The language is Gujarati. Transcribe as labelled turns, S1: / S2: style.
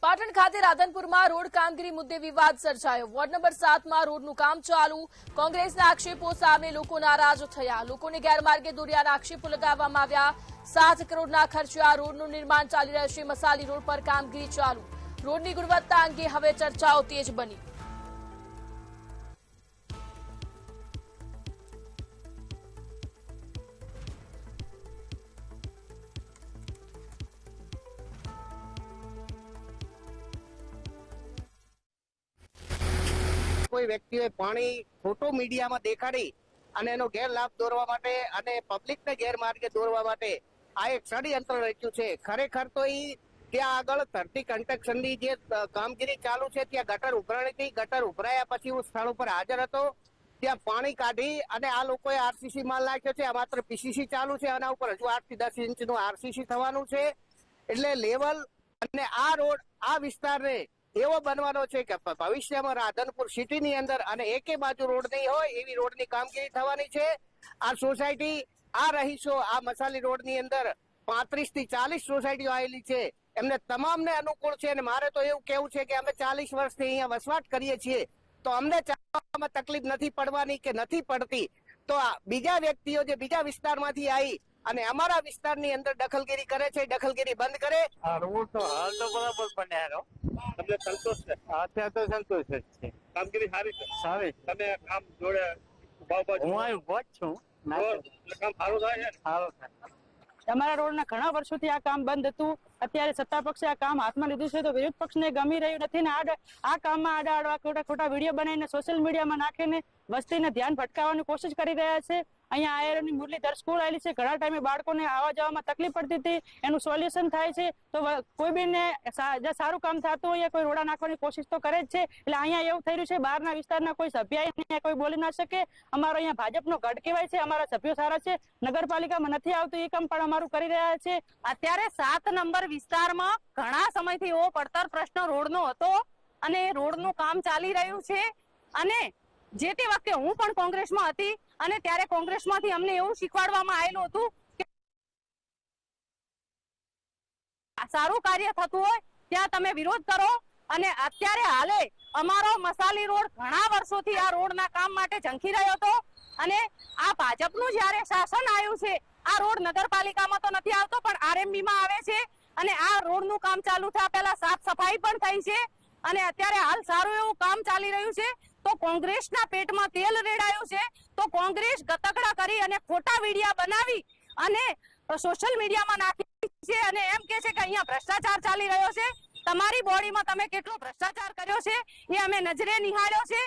S1: પાટણ ખાતે રાધનપુરમાં રોડ કામગીરી મુદ્દે વિવાદ સર્જાયો। વોર્ડ નંબર 7માં રોડનું કામ ચાલુ। કોંગ્રેસના આક્ષેપો સામે લોકો નારાજ થયા। લોકોને ગેરમાર્ગે દોર્યાના આક્ષેપો લગાવવામાં આવ્યા। 7 કરોડના ખર્ચે આ રોડનું નિર્માણ ચાલી રહ્યું છે। મસાલી રોડ પર કામગીરી ચાલુ। રોડની ગુણવત્તા અંગે હવે ચર્ચાઓ તેજ બની।
S2: કોઈ વ્યક્તિઓએ પાણી ખોટો મીડિયામાં દેખાડી અને એનો ગેરલાભ દોરવા માટે અને પબ્લિકને ગેરમાર્ગે દોરવા માટે આ એક ષડયંત્ર રચ્યું છે। ખરેખર તો ત્યાં આગળ ધરતી કન્સ્ટ્રક્શનની જે કામગીરી ચાલુ છે ત્યાં ગટર ઉભરાણી હતી। ગટર ઉભરાયા પછી હું સ્થળ ઉપર હાજર હતો। ત્યાં પાણી કાઢી અને આ લોકોએ આરસીસી માલ નાખ્યો છે। આ માત્ર પીસીસી ચાલુ છે, આના ઉપર હજુ 8 થી 10 ઇંચનું આરસીસી થવાનું છે। એટલે લેવલ અને આ રોડ આ વિસ્તારને એવો બનવાનો છે કે ભવિષ્યમાં રાધનપુર સિટીની અંદર અને એકે બાજુ રોડ નહીં હોય એવી રોડની કામગીરી થવાની છે। આ સોસાયટી આ રહીશો આ મસાલી રોડની અંદર 35 થી 40 સોસાયટીઓ આવેલી છે। એમને તમામને અનુકૂળ છે અને મારે તો એવું કેવું છે કે અમે 40 વર્ષથી અહીંયા વસવાટ કરીએ છીએ તો અમને ચાલવામાં તકલીફ નથી પડવાની કે નથી પડતી। તો બીજા વ્યક્તિઓ જે બીજા વિસ્તારમાંથી આવી અને અમારા વિસ્તારની અંદર દખલગીરી કરે છે, દખલગીરી બંધ કરે।
S3: આ રોડ તો હાલ તો બરાબર બન્યા તમને સંતોષ છે? અત્યારે તો સંતોષ જ છે। કામગીરી સારી છે? સારી। તમે કામ જોડે હું અહીં ઉભો જ છું, કામ સારું થાય છે? સારું થાય।
S4: અમારા રોડના ઘણા વર્ષોથી આ કામ બંધ હતું। અત્યારે સત્તા પક્ષે આ કામ હાથમાં લીધું છે તો વિરોધ પક્ષને ગમી રહ્યું નથી ને આ કામમાં આડા ખોટા વિડીયો બનાવીને સોશિયલ મીડિયામાં નાખીને વસ્તીને ધ્યાન ભટકાવવાની કોશિશ કરી રહ્યા છે। અહીંયા આયરની મુરલીધર સ્કૂલ આવેલી છે, ઘણા ટાઈમે બાળકોને આવવા જવામાં તકલીફ પડતી હતી, એનું સોલ્યુશન થાય છે। તો કોઈ બીને સારું કામ થતું હોય કોઈ રોડા નાખવાની કોશિશ તો કરે જ છે। એટલે અહીંયા એવું થઈ રહ્યું છે બહારના વિસ્તારના કોઈ સભ્ય કોઈ બોલી ના શકે। અમારો અહીંયા ભાજપનો ગઢ કહેવાય છે, અમારા સભ્યો સારા છે, નગરપાલિકામાં નથી આવતું એ કામ પણ અમારું કરી રહ્યા છે।
S5: અત્યારે 7 નંબર વિસ્તારમાં ઘણા સમયથી એવો પડતર પ્રશ્ન રોડનો હતો અને રોડનું કામ ચાલી રહ્યું છે। અને જે તે વખતે હું પણ કોંગ્રેસમાં હતી અને ત્યારે કોંગ્રેસમાંથી અમને એવું શીખવાડવામાં આવેલું હતું કે સારું કાર્ય થતું હોય ત્યાં તમે વિરોધ કરો। અને અત્યારે હાલે અમારો મસાલી રોડ ઘણા વર્ષોથી આ રોડના કામ માટે ઝંખી રહ્યો હતો અને આ ભાજપનું જ્યારે શાસન આવ્યું છે આ રોડ નગરપાલિકામાં તો નથી આવતો પણ આરએમબી માં આવે છે અને આ રોડનું કામ ચાલુ થયા પહેલા સાફ સફાઈ પણ થઈ છે અને અત્યારે હાલ સારું એવું કામ ચાલી રહ્યું છે। તો કોંગ્રેસના પેટમાં તેલ રેડાયું છે તો કોંગ્રેસ ગતકડા કરી અને ખોટા વિડિયા બનાવી અને સોશિયલ મીડિયામાં નાખી છે અને એમ કે છે કે અહીંયા ભ્રષ્ટાચાર ચાલી રહ્યો છે। તમારી બોડીમાં તમે કેટલો ભ્રષ્ટાચાર કર્યો છે એ અમે નજરે નિહાળ્યો છે।